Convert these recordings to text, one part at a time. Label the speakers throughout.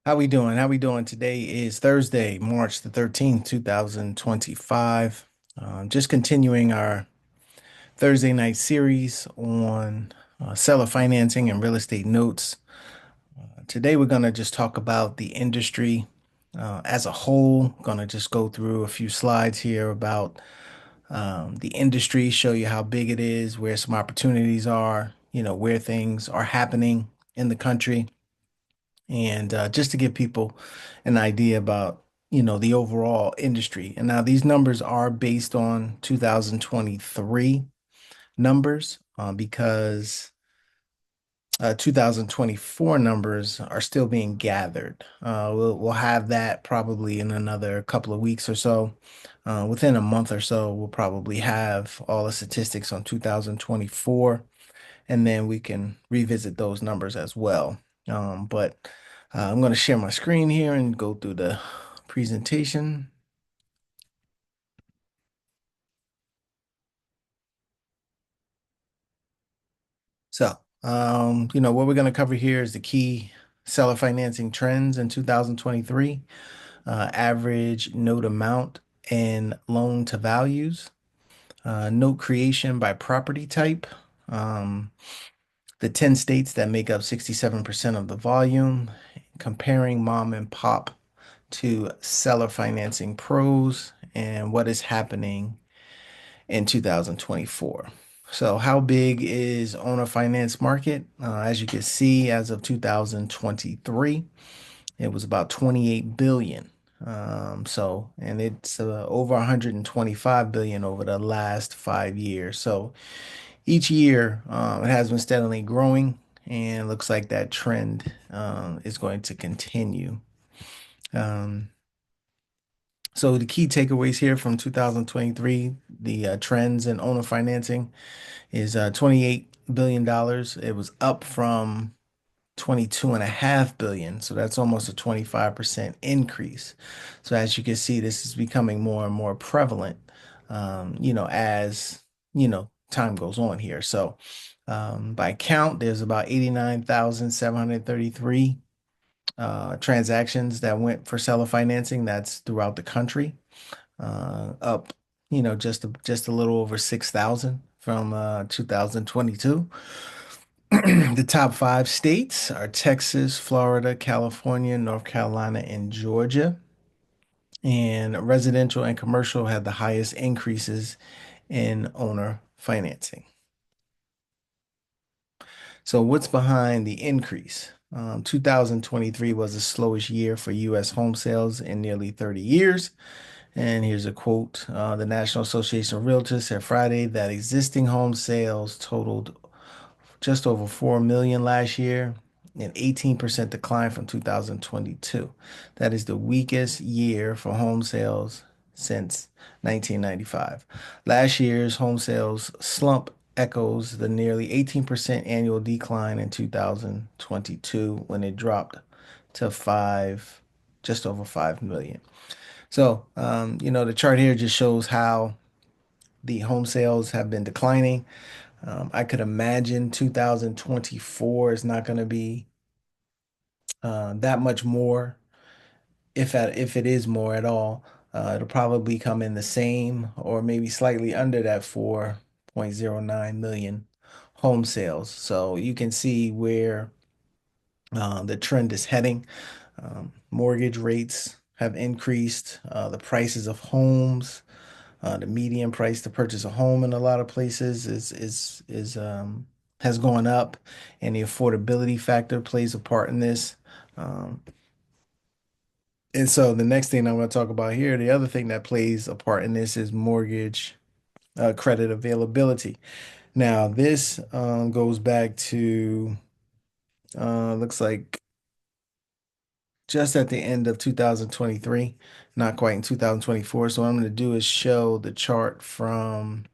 Speaker 1: How we doing? How we doing? Today is Thursday, March the 13th, 2025. Just continuing our Thursday night series on seller financing and real estate notes. Today we're going to just talk about the industry as a whole. Going to just go through a few slides here about the industry, show you how big it is, where some opportunities are, where things are happening in the country and just to give people an idea about the overall industry. And now these numbers are based on 2023 numbers because 2024 numbers are still being gathered. We'll have that probably in another couple of weeks or so. Within a month or so, we'll probably have all the statistics on 2024, and then we can revisit those numbers as well. But I'm going to share my screen here and go through the presentation. So, what we're going to cover here is the key seller financing trends in 2023, average note amount and loan to values, note creation by property type, um, the 10 states that make up 67% of the volume, comparing mom and pop to seller financing pros and what is happening in 2024. So, how big is owner finance market? As you can see, as of 2023, it was about 28 billion. And it's over 125 billion over the last 5 years. So each year, it has been steadily growing, and looks like that trend is going to continue. Um, So the key takeaways here from 2023, the trends in owner financing is $28 billion dollars. It was up from 22.5 billion. So that's almost a 25% increase. So as you can see, this is becoming more and more prevalent, as, time goes on here. So by count, there's about 89,733 transactions that went for seller financing. That's throughout the country, up, just a little over 6,000 from 2022. The top five states are Texas, Florida, California, North Carolina, and Georgia. And residential and commercial had the highest increases in owner financing. So, what's behind the increase? 2023 was the slowest year for U.S. home sales in nearly 30 years. And here's a quote. The National Association of Realtors said Friday that existing home sales totaled just over 4 million last year, an 18% decline from 2022. That is the weakest year for home sales since 1995. Last year's home sales slump echoes the nearly 18% annual decline in 2022 when it dropped to just over 5 million. So, the chart here just shows how the home sales have been declining. I could imagine 2024 is not going to be that much more, if it is more at all. It'll probably come in the same or maybe slightly under that 4.09 million home sales. So you can see where the trend is heading. Mortgage rates have increased. The prices of homes, the median price to purchase a home in a lot of places is has gone up, and the affordability factor plays a part in this. Um, and so the next thing I'm going to talk about here, the other thing that plays a part in this is mortgage credit availability. Now, this goes back to looks like just at the end of 2023, not quite in 2024. So what I'm going to do is show the chart from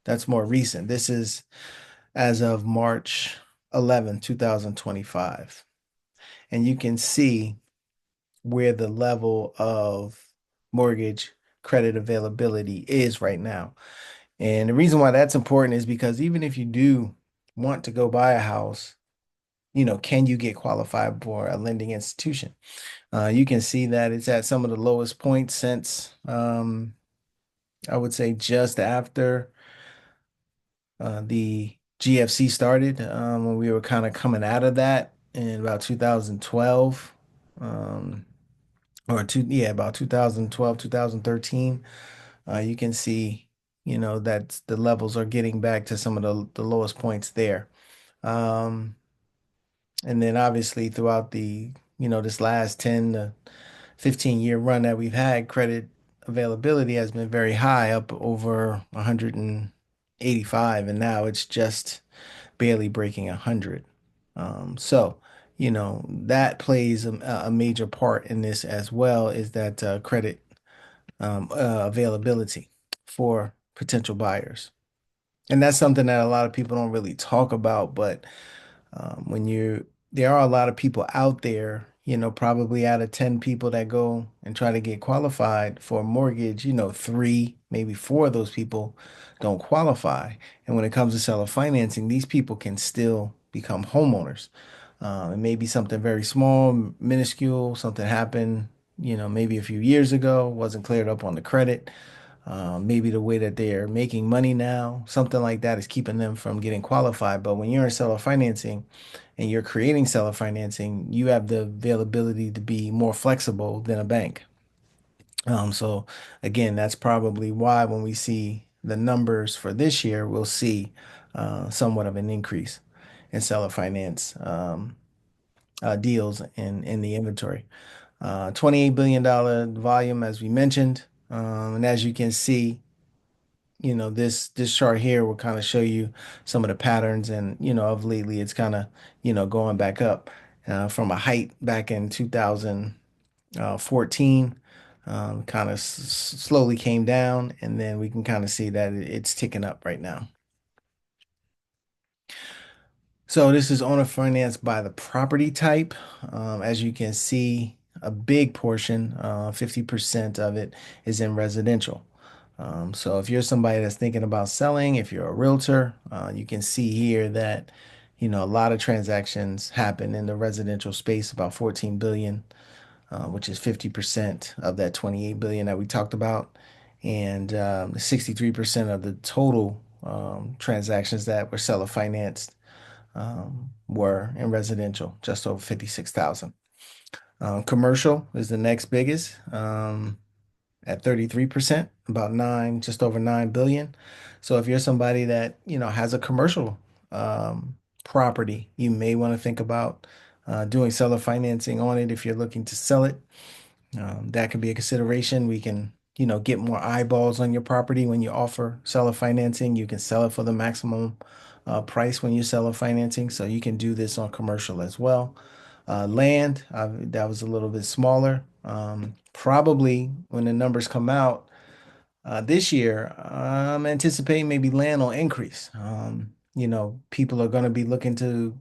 Speaker 1: that's more recent. This is as of March 11, 2025. And you can see where the level of mortgage credit availability is right now. And the reason why that's important is because even if you do want to go buy a house, can you get qualified for a lending institution? You can see that it's at some of the lowest points since I would say just after the GFC started, when we were kind of coming out of that in about 2012, um, yeah, about 2012, 2013. You can see, that the levels are getting back to some of the lowest points there. Um, and then obviously throughout this last 10 to 15-year run that we've had, credit availability has been very high, up over 185, and now it's just barely breaking 100. So, that plays a major part in this as well, is that credit availability for potential buyers. And that's something that a lot of people don't really talk about, but there are a lot of people out there, probably out of 10 people that go and try to get qualified for a mortgage, three, maybe four of those people don't qualify. And when it comes to seller financing, these people can still become homeowners. It may be something very small, minuscule, something happened, maybe a few years ago, wasn't cleared up on the credit. Maybe the way that they're making money now, something like that is keeping them from getting qualified. But when you're in seller financing and you're creating seller financing, you have the availability to be more flexible than a bank. So again, that's probably why when we see the numbers for this year, we'll see somewhat of an increase in seller finance deals in the inventory. $28 billion volume, as we mentioned. And as you can see, this chart here will kind of show you some of the patterns, and of lately it's kind of going back up from a height back in 2014, kind of slowly came down, and then we can kind of see that it's ticking up right now. So this is owner finance by the property type. As you can see, a big portion, 50% of it is in residential. So if you're somebody that's thinking about selling, if you're a realtor, you can see here that, a lot of transactions happen in the residential space, about 14 billion, which is 50% of that 28 billion that we talked about. And 63% of the total transactions that were seller financed were in residential, just over 56,000. Commercial is the next biggest, at 33%, about just over 9 billion. So if you're somebody that, has a commercial property, you may want to think about doing seller financing on it if you're looking to sell it. That could be a consideration. We can, get more eyeballs on your property when you offer seller financing. You can sell it for the maximum price when you sell a financing. So you can do this on commercial as well. Land, that was a little bit smaller. Probably when the numbers come out this year, I'm anticipating maybe land will increase. People are going to be looking to,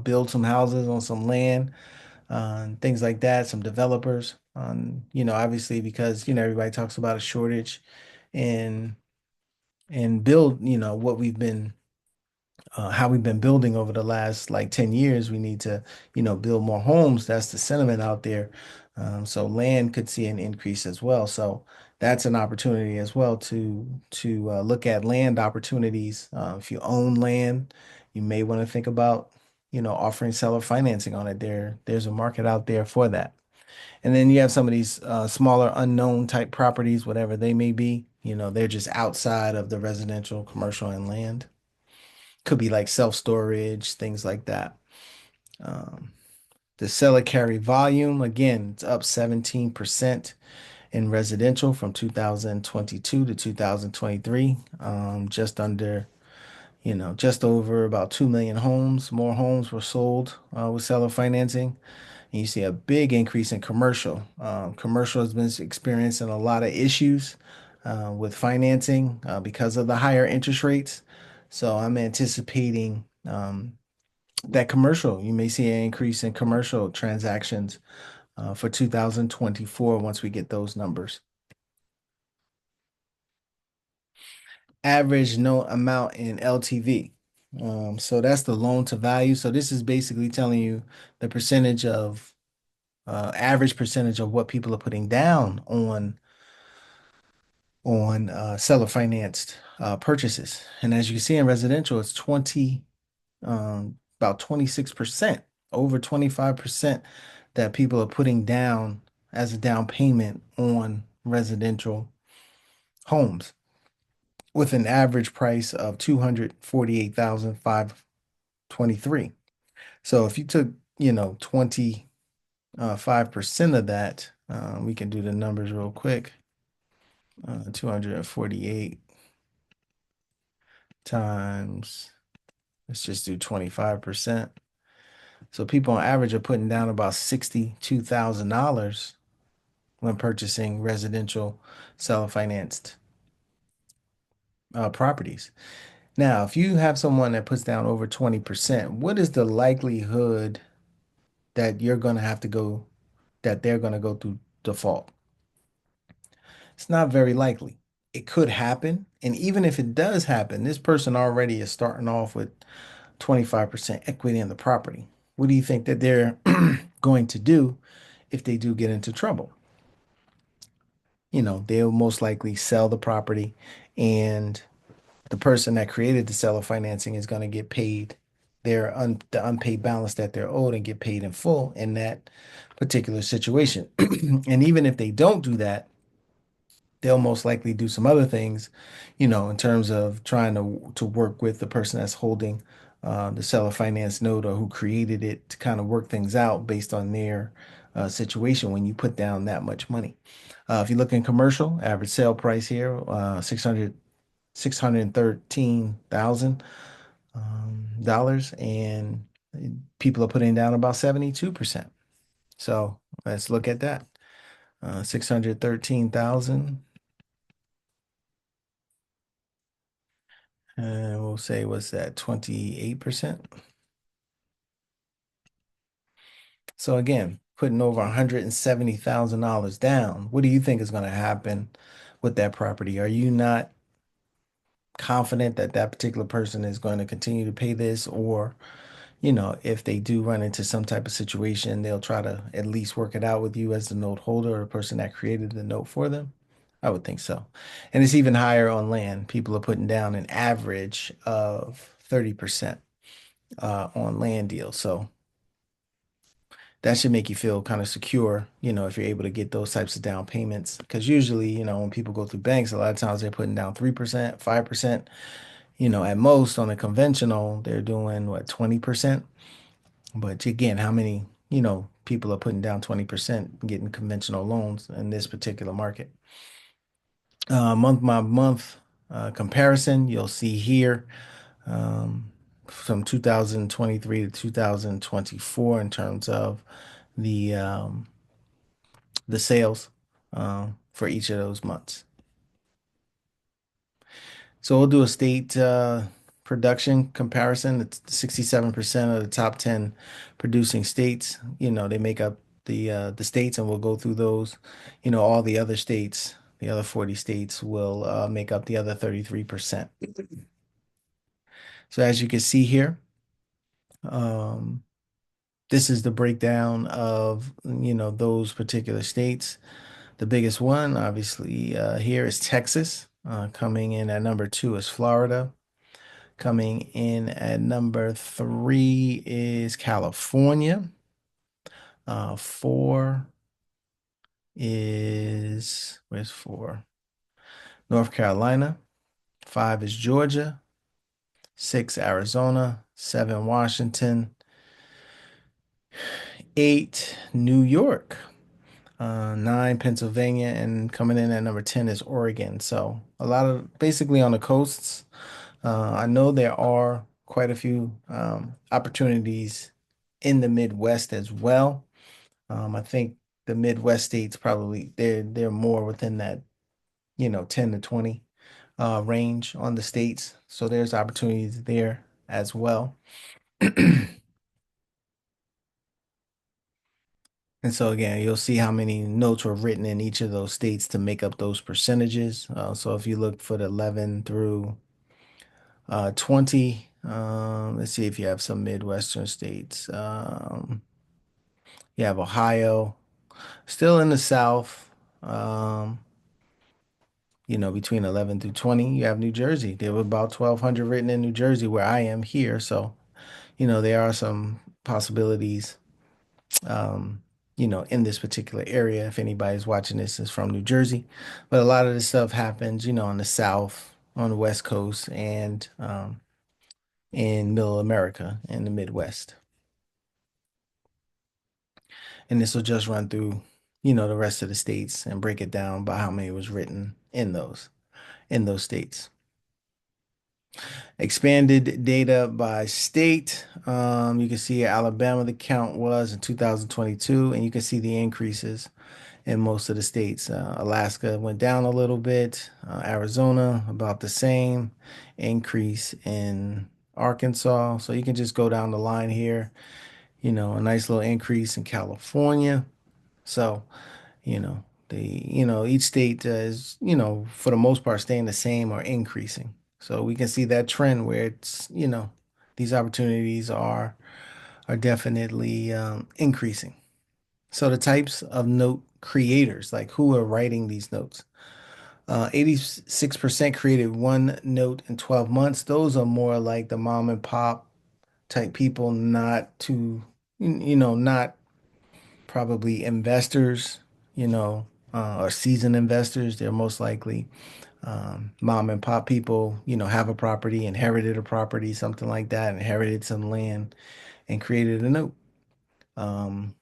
Speaker 1: build some houses on some land, and things like that, some developers, obviously because, everybody talks about a shortage in build, what we've been how we've been building over the last like 10 years. We need to, build more homes. That's the sentiment out there. So land could see an increase as well. So that's an opportunity as well to look at land opportunities. If you own land, you may want to think about, offering seller financing on it. There's a market out there for that. And then you have some of these smaller unknown type properties, whatever they may be. They're just outside of the residential, commercial, and land. Could be like self-storage, things like that. Um, the seller carry volume, again, it's up 17% in residential from 2022 to 2023. Just over about 2 million homes. More homes were sold with seller financing. And you see a big increase in commercial. Commercial has been experiencing a lot of issues with financing because of the higher interest rates. So I'm anticipating that commercial, you may see an increase in commercial transactions for 2024 once we get those numbers. Average note amount in LTV. So that's the loan to value. So this is basically telling you the percentage of average percentage of what people are putting down on seller financed purchases. And as you can see in residential, it's about 26%, over 25% that people are putting down as a down payment on residential homes with an average price of 248,523. So if you took, 25% of that, we can do the numbers real quick. 248 times, let's just do 25%. So people on average are putting down about $62,000 when purchasing residential seller financed properties. Now, if you have someone that puts down over 20%, what is the likelihood that you're going to have to go, that they're going to go through default? It's not very likely. It could happen. And even if it does happen, this person already is starting off with 25% equity in the property. What do you think that they're going to do if they do get into trouble? They'll most likely sell the property, and the person that created the seller financing is going to get paid the unpaid balance that they're owed and get paid in full in that particular situation. And even if they don't do that, they'll most likely do some other things, in terms of trying to work with the person that's holding the seller finance note or who created it to kind of work things out based on their situation when you put down that much money. If you look in commercial, average sale price here, 613,000 dollars, and people are putting down about 72%. So let's look at that. 613,000. And we'll say, what's that, 28%? So again, putting over $170,000 down, what do you think is going to happen with that property? Are you not confident that that particular person is going to continue to pay this? Or, if they do run into some type of situation, they'll try to at least work it out with you as the note holder or the person that created the note for them? I would think so. And it's even higher on land. People are putting down an average of 30% on land deals. So that should make you feel kind of secure, if you're able to get those types of down payments. Because usually, when people go through banks, a lot of times they're putting down 3%, 5%. At most on a conventional, they're doing what, 20%. But again, how many, people are putting down 20% getting conventional loans in this particular market? Month by month comparison, you'll see here um, from 2023 to 2024 in terms of the um, the sales for each of those months. So we'll do a state production comparison. It's 67% of the top 10 producing states. They make up the states, and we'll go through those. All the other states, the other 40 states will make up the other 33%. So as you can see here, um, this is the breakdown of, those particular states. The biggest one, obviously, here is Texas. Coming in at number two is Florida. Coming in at number three is California. Four is, where's four? North Carolina. Five is Georgia. Six, Arizona. Seven, Washington. Eight, New York. Nine, Pennsylvania, and coming in at number 10 is Oregon. So a lot of basically on the coasts. I know there are quite a few opportunities in the Midwest as well. I think the Midwest states probably they're more within that, 10 to 20 range on the states. So there's opportunities there as well. And so again, you'll see how many notes were written in each of those states to make up those percentages. So if you look for the 11 through 20 Let's see if you have some Midwestern states. You have Ohio, still in the South. Um, between 11 through 20, you have New Jersey. There were about 1,200 written in New Jersey where I am here. So, there are some possibilities, um, in this particular area. If anybody's watching this is from New Jersey, but a lot of this stuff happens, in the South, on the West Coast, and in Middle America and the Midwest. And this will just run through, the rest of the states and break it down by how many was written in those states. Expanded data by state. You can see Alabama, the count was in 2022, and you can see the increases in most of the states. Alaska went down a little bit, Arizona about the same, increase in Arkansas. So you can just go down the line here, a nice little increase in California. So, each state is, for the most part, staying the same or increasing. So we can see that trend where it's, these opportunities are definitely increasing. So the types of note creators, like who are writing these notes. 86% created one note in 12 months. Those are more like the mom and pop type people, not too, not probably investors, or seasoned investors. They're most likely mom and pop people, have a property, inherited a property, something like that, inherited some land and created a note. Um,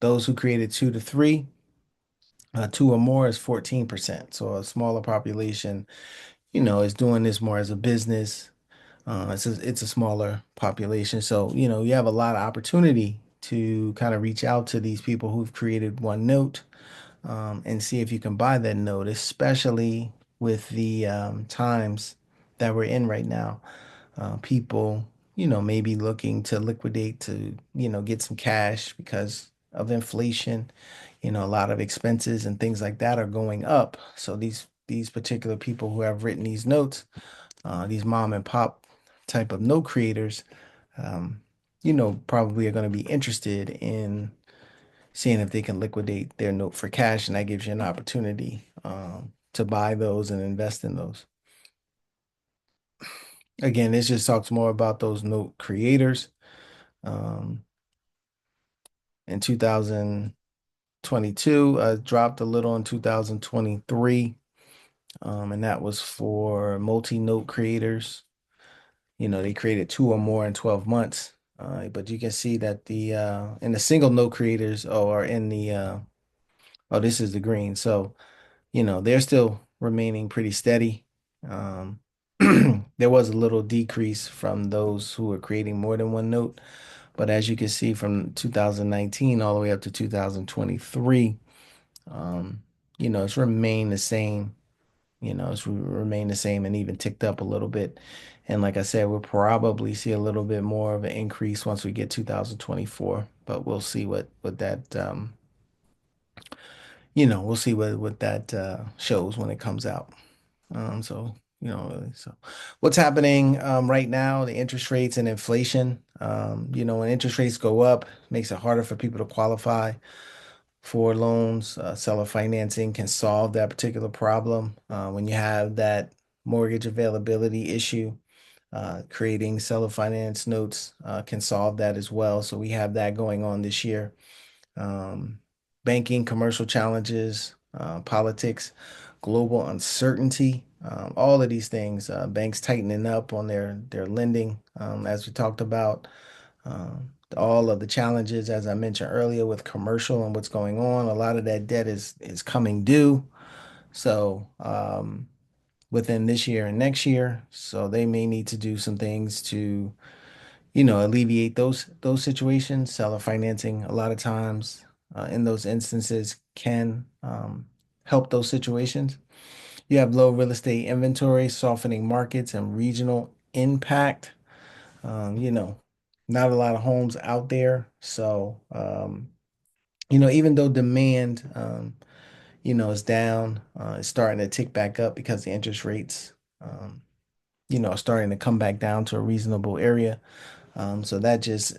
Speaker 1: those who created two to three, two or more is 14%. So a smaller population, is doing this more as a business. It's a smaller population. So, you have a lot of opportunity to kind of reach out to these people who've created one note, and see if you can buy that note, especially with the times that we're in right now. People, maybe looking to liquidate to, get some cash because of inflation. A lot of expenses and things like that are going up. So these particular people who have written these notes, these mom and pop type of note creators, um, probably are going to be interested in seeing if they can liquidate their note for cash, and that gives you an opportunity to buy those and invest in those. Again, this just talks more about those note creators. Um, in 2022, dropped a little in 2023, and that was for multi-note creators. They created two or more in 12 months. But you can see that the in the single note creators are in the this is the green. So they're still remaining pretty steady. Um, there was a little decrease from those who were creating more than one note, but as you can see from 2019 all the way up to 2023, um, it's remained the same. It's remained the same and even ticked up a little bit. And like I said, we'll probably see a little bit more of an increase once we get 2024, but we'll see what that we'll see what that shows when it comes out. So, so what's happening right now, the interest rates and inflation, when interest rates go up, makes it harder for people to qualify for loans. Seller financing can solve that particular problem. When you have that mortgage availability issue, creating seller finance notes can solve that as well. So we have that going on this year. um, Banking, commercial challenges, politics, global uncertainty, all of these things, banks tightening up on their lending, as we talked about, all of the challenges, as I mentioned earlier, with commercial and what's going on. A lot of that debt is coming due. So within this year and next year, so they may need to do some things to alleviate those situations. Seller financing a lot of times in those instances can help those situations. You have low real estate inventory, softening markets, and regional impact. Um, you know, Not a lot of homes out there. So, even though demand, is down, it's starting to tick back up because the interest rates. Um, starting to come back down to a reasonable area. So that just,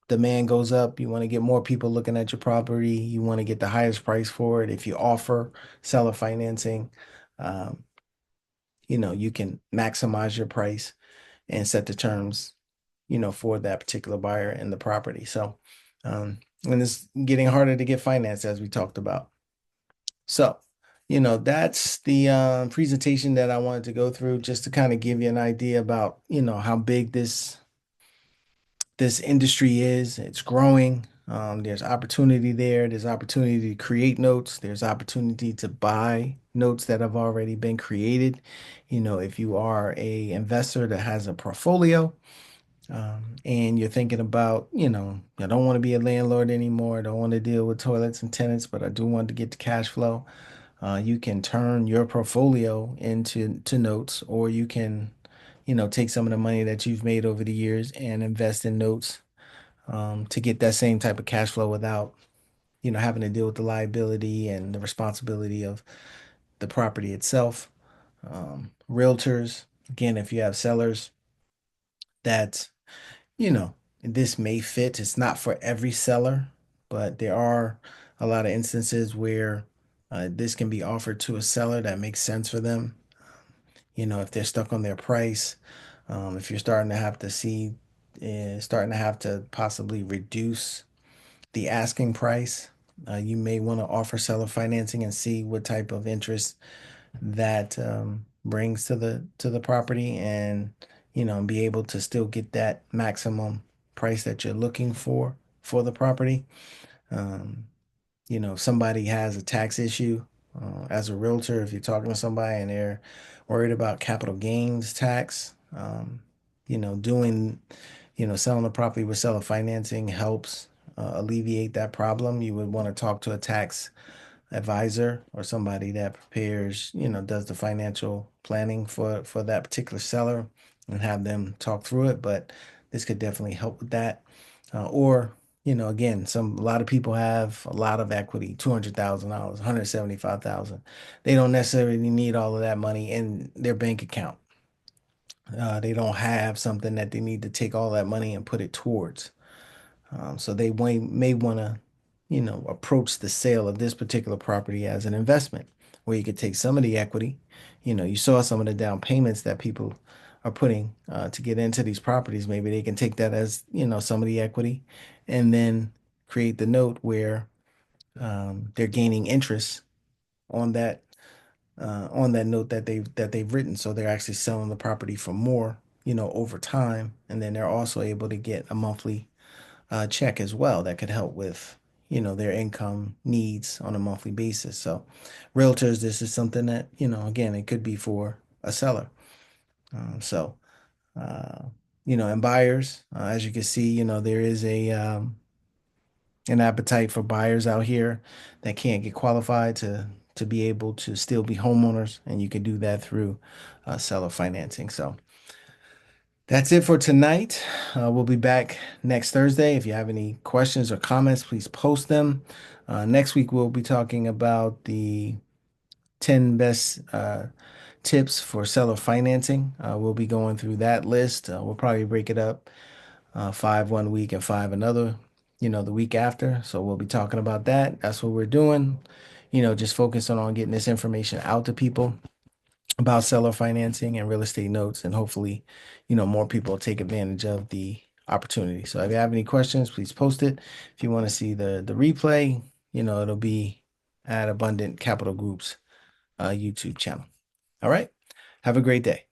Speaker 1: demand goes up. You want to get more people looking at your property. You want to get the highest price for it. If you offer seller financing, um, you can maximize your price and set the terms, for that particular buyer and the property. So, and it's getting harder to get financed as we talked about. So, that's the presentation that I wanted to go through just to kind of give you an idea about, how big this industry is. It's growing. There's opportunity there. There's opportunity to create notes. There's opportunity to buy notes that have already been created. If you are a investor that has a portfolio, and you're thinking about, I don't want to be a landlord anymore. I don't want to deal with toilets and tenants, but I do want to get the cash flow. You can turn your portfolio into notes, or you can, take some of the money that you've made over the years and invest in notes to get that same type of cash flow without, having to deal with the liability and the responsibility of the property itself. Realtors, again, if you have sellers that, you know, this may fit. It's not for every seller, but there are a lot of instances where this can be offered to a seller that makes sense for them. If they're stuck on their price, if you're starting to have to starting to have to possibly reduce the asking price, you may want to offer seller financing and see what type of interest that brings to the property, and be able to still get that maximum price that you're looking for the property. Um, if somebody has a tax issue, as a realtor, if you're talking to somebody and they're worried about capital gains tax, doing, selling the property with seller financing helps alleviate that problem. You would want to talk to a tax advisor or somebody that prepares, does the financial planning for that particular seller, and have them talk through it. But this could definitely help with that. Or, again, a lot of people have a lot of equity, $200,000, 175,000. They don't necessarily need all of that money in their bank account. They don't have something that they need to take all that money and put it towards. So they may want to, approach the sale of this particular property as an investment, where you could take some of the equity. You saw some of the down payments that people are putting to get into these properties. Maybe they can take that as, some of the equity, and then create the note where they're gaining interest on that note that they've written. So they're actually selling the property for more, over time, and then they're also able to get a monthly check as well that could help with, their income needs on a monthly basis. So realtors, this is something that, again, it could be for a seller. So, uh, and buyers, as you can see, there is an appetite for buyers out here that can't get qualified to be able to still be homeowners, and you can do that through seller financing. So that's it for tonight. We'll be back next Thursday. If you have any questions or comments, please post them. Next week, we'll be talking about the 10 best tips for seller financing. We'll be going through that list. We'll probably break it up, five one week and five another, the week after. So we'll be talking about that. That's what we're doing. Just focusing on getting this information out to people about seller financing and real estate notes, and hopefully, more people take advantage of the opportunity. So if you have any questions, please post it. If you want to see the replay, it'll be at Abundant Capital Group's YouTube channel. All right. Have a great day.